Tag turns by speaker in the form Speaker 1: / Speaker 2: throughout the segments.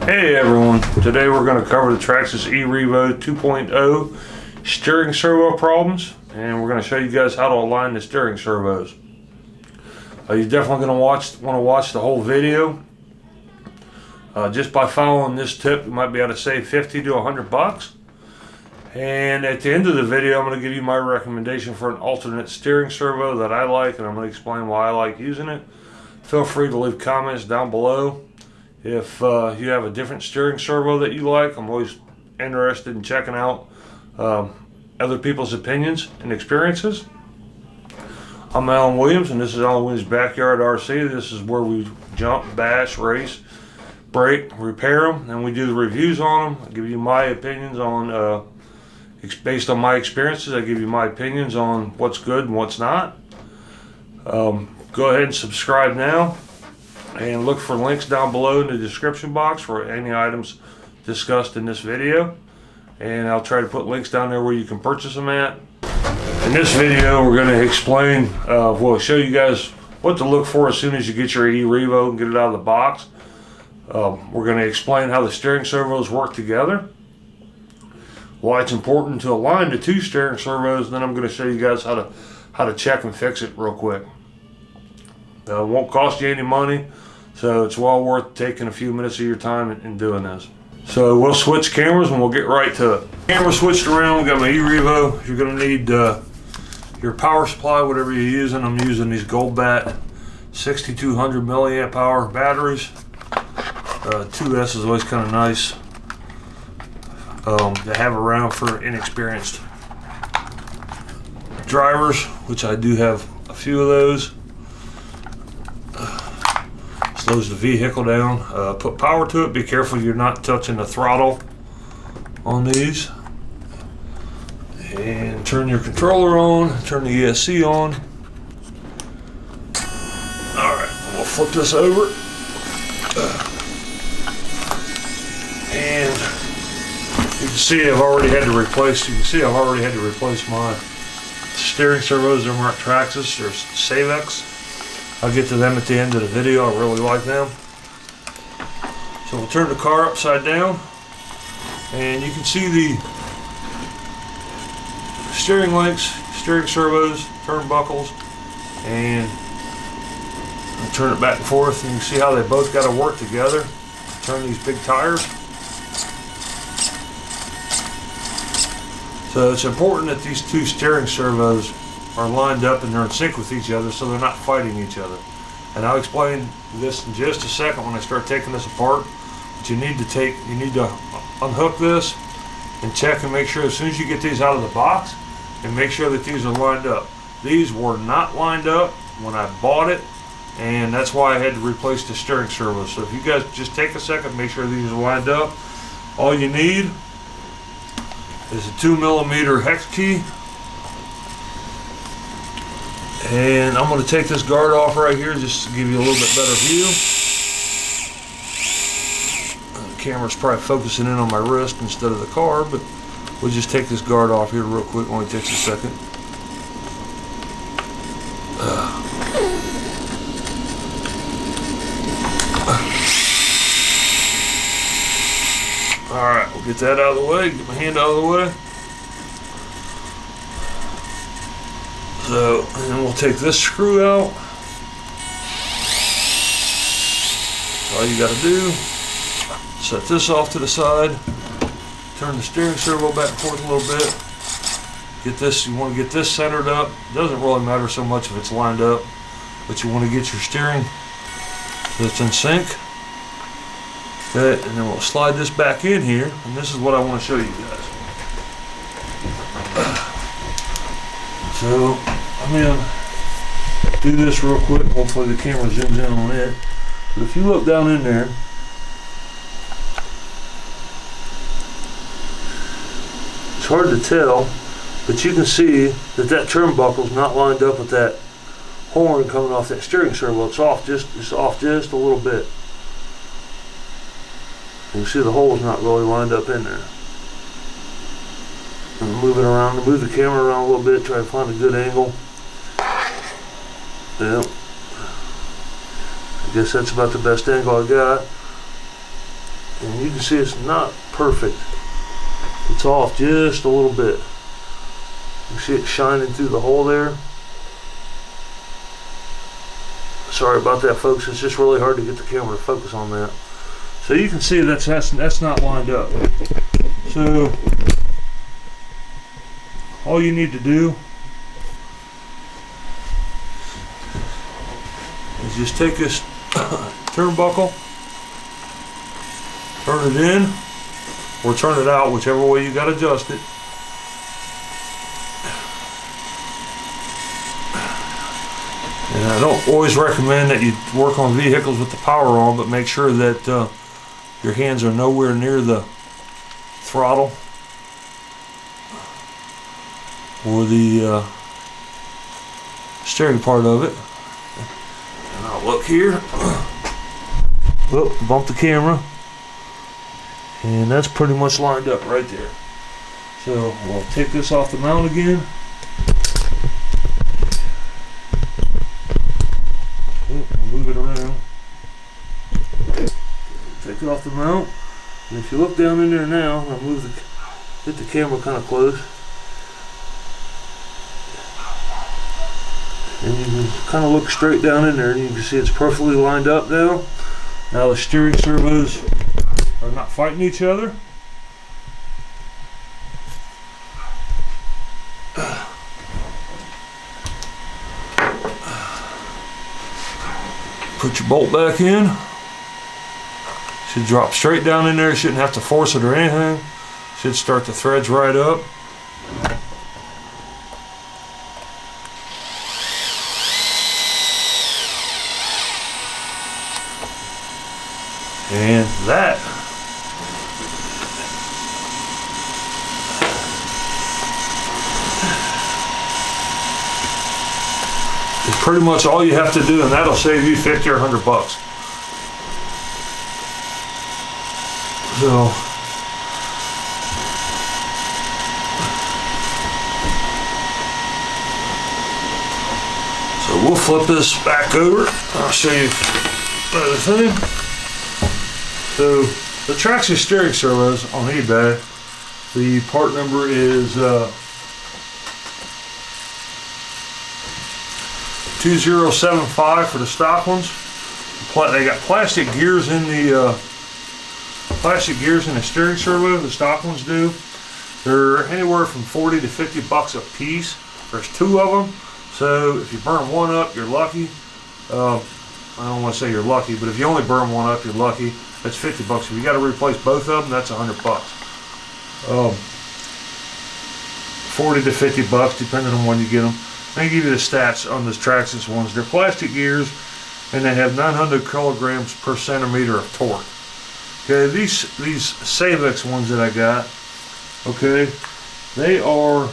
Speaker 1: Hey everyone, today we're going to cover the Traxxas E REVO 2.0 steering servo problems, and we're going to show you guys how to align the steering servos. You're definitely going to want to watch the whole video. Just by following this tip, you might be able to save 50 to 100 bucks. And at the end of the video, I'm going to give you my recommendation for an alternate steering servo that I like, and I'm going to explain why I like using it. Feel free to leave comments down below. If you have a different steering servo that you like, I'm always interested in checking out other people's opinions and experiences. I'm Alan Williams, and this is Alan Williams Backyard RC. This is where we jump, bash, race, break, repair them, and we do the reviews on them. I give you my opinions on, based on my experiences, I give you my opinions on what's good and what's not. Go ahead and subscribe now. And look for links down below in the description box for any items discussed in this video. And I'll try to put links down there where you can purchase them at. In this video, we're going to explain, we'll show you guys what to look for as soon as you get your E REVO and get it out of the box. We're going to explain how the steering servos work together, why it's important to align the two steering servos, and then I'm going to show you guys how to check and fix it real quick. It won't cost you any money, so it's well worth taking a few minutes of your time in doing this. So we'll switch cameras and we'll get right to it. Camera switched around, we got my E REVO. You're going to need your power supply, whatever you're using. I'm using these goldbat 6200 milliamp hour batteries. 2S is always kind of nice to have around for inexperienced drivers, which I do have a few of those. Slows the vehicle down. Put power to it. Be careful you're not touching the throttle on these. And turn your controller on. Turn the ESC on. Alright, we'll flip this over. And you can see I've already had to replace my steering servos. They're marked Traxxas. They're Savox. I'll get to them at the end of the video. I really like them. So we'll turn the car upside down, and you can see the steering links, steering servos, turnbuckles, and I'll turn it back and forth, and you can see how they both got to work together. Turn these big tires. So it's important that these two steering servos are lined up and they're in sync with each other, so they're not fighting each other. And I'll explain this in just a second when I start taking this apart. But you need to unhook this and check and make sure as soon as you get these out of the box, and make sure that these are lined up. These were not lined up when I bought it, and that's why I had to replace the steering servo. So if you guys just take a second, make sure these are lined up. All you need is a 2mm hex key. And I'm going to take this guard off right here just to give you a little bit better view. The camera's probably focusing in on my wrist instead of the car, but we'll just take this guard off here real quick. It only takes a second. Alright, we'll get that out of the way. Get my hand out of the way. So, and then we'll take this screw out. All you got to do, set this off to the side, turn the steering servo back and forth a little bit. Get this, you want to get this centered up. Doesn't really matter so much if it's lined up, but you want to get your steering so it's in sync. Okay, and then we'll slide this back in here, and this is what I want to show you guys. So, I'm going to do this real quick. Hopefully the camera zooms in on it. But if you look down in there, it's hard to tell, but you can see that that turnbuckle is not lined up with that horn coming off that steering servo. It's off just a little bit. You can see the hole is not really lined up in there. And move it around, move the camera around a little bit, try to find a good angle. Yep. I guess that's about the best angle I got. And you can see it's not perfect. It's off just a little bit. You see it shining through the hole there. Sorry about that, folks. It's just really hard to get the camera to focus on that. So you can see that's not lined up. So all you need to do is just take this turnbuckle, turn it in, or turn it out, whichever way you got to adjust it. And I don't always recommend that you work on vehicles with the power on, but make sure that your hands are nowhere near the throttle or the steering part of it. And I'll look here. Whoop, bump the camera. And that's pretty much lined up right there. So we'll take this off the mount again. Move it around. Take it off the mount. And if you look down in there now, I'll hit the camera kind of close. And you can kind of look straight down in there and you can see it's perfectly lined up now. Now the steering servos are not fighting each other. Put your bolt back in. Should drop straight down in there. Shouldn't have to force it or anything. Should start the threads right up. And that is pretty much all you have to do, and that'll save you 50 or 100 bucks. So we'll flip this back over. I'll show you another thing. So the Traxxas steering servos on eBay, the part number is 2075 for the stock ones. They got plastic gears in the steering servo. The stock ones do. They're anywhere from 40 to 50 bucks a piece. There's two of them, so if you burn one up, you're lucky. I don't want to say you're lucky, but if you only burn one up, you're lucky. That's 50 bucks. If you got to replace both of them, that's 100 bucks. 40 to 50 bucks, depending on when you get them. Let me give you the stats on those Traxxas ones. They're plastic gears, and they have 900 kilograms per centimeter of torque. Okay, these Savox ones that I got, okay, they are,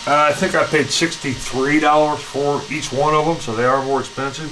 Speaker 1: I think I paid $63 for each one of them, so they are more expensive.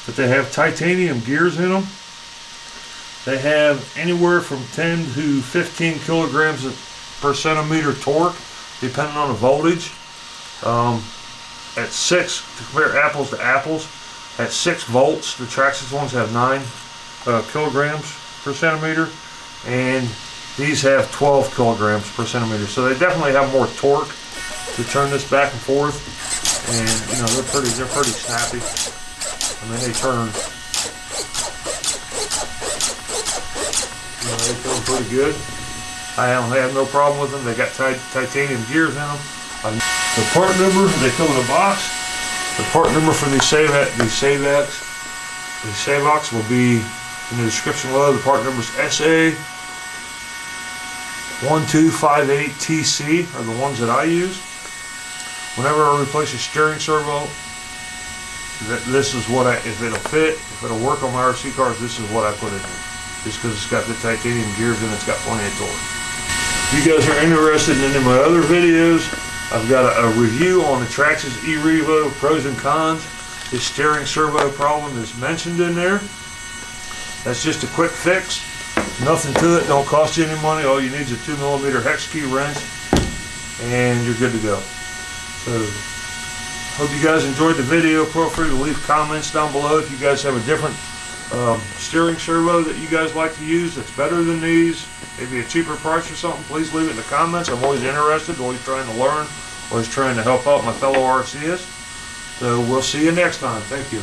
Speaker 1: But they have titanium gears in them. They have anywhere from 10 to 15 kilograms per centimeter torque, depending on the voltage. At 6, to compare apples to apples, at 6 volts, the Traxxas ones have 9 kilograms per centimeter, and these have 12 kilograms per centimeter. So they definitely have more torque to turn this back and forth, and you know they're pretty snappy. I mean, they turn, they turn pretty good. I have no problem with them. They got titanium gears in them. The part number, they come in a box. The part number for these Savox will be in the description below. The part number is SA-1258TG are the ones that I use. Whenever I replace a steering servo, this is what if it'll fit, if it'll work on my RC cars, this is what I put in there. Just because it's got the titanium gears and it's got plenty of torque. If you guys are interested in any of my other videos, I've got a review on the Traxxas E REVO pros and cons. This steering servo problem is mentioned in there. That's just a quick fix. Nothing to it, don't cost you any money. All you need is a 2mm hex key wrench and you're good to go. So, hope you guys enjoyed the video. Feel free to leave comments down below if you guys have a different steering servo that you guys like to use that's better than these, maybe a cheaper price or something, please leave it in the comments. I'm always interested, always trying to learn, always trying to help out my fellow RCists. So we'll see you next time. Thank you.